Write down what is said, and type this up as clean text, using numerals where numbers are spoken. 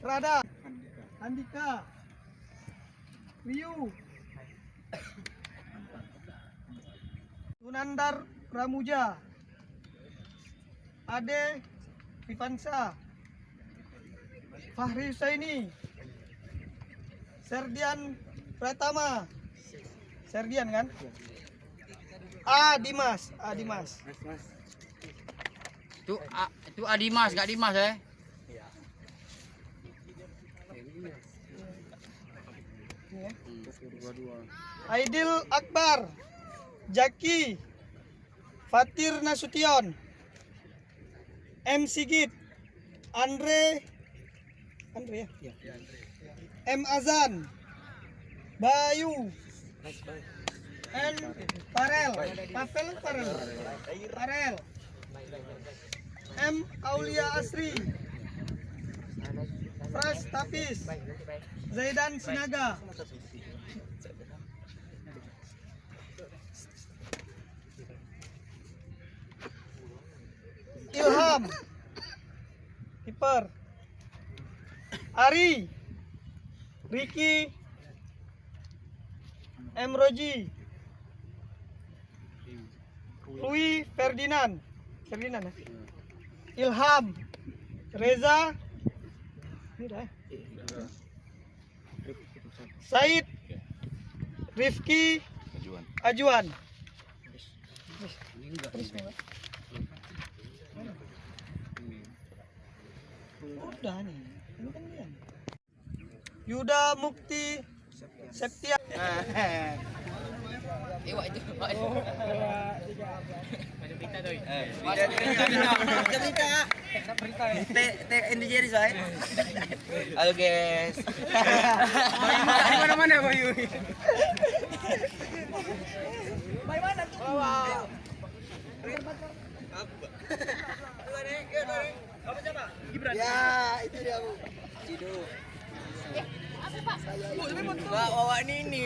Prada, Andika, Wiyu, Sunandar Pramuja, Ade Vivansa, Fahri Husaini, Serdian Pratama, Serdian kan? Dimas. Itu Adimas, gak Dimas Aidil Akbar, Jaki, Fatir Nasution, M Sigit, Andre ya? M Azan, Bayu, and Farel, M Aulia Asri, Pras Tapis, Zaidan Sinaga, Ilham, kiper, Ari, Ricky, M Roji, Louis Ferdinand ya? Ilham, Reza, ini dah. Said, Rifki, Ajuan. Udah nih, ini kan dia. Yuda Mukti Septia. Halo guys. Mana Bayu? Bayu mana tuh? Ya, itu dia Bu. Cido. Apa Pak? Bawa ini.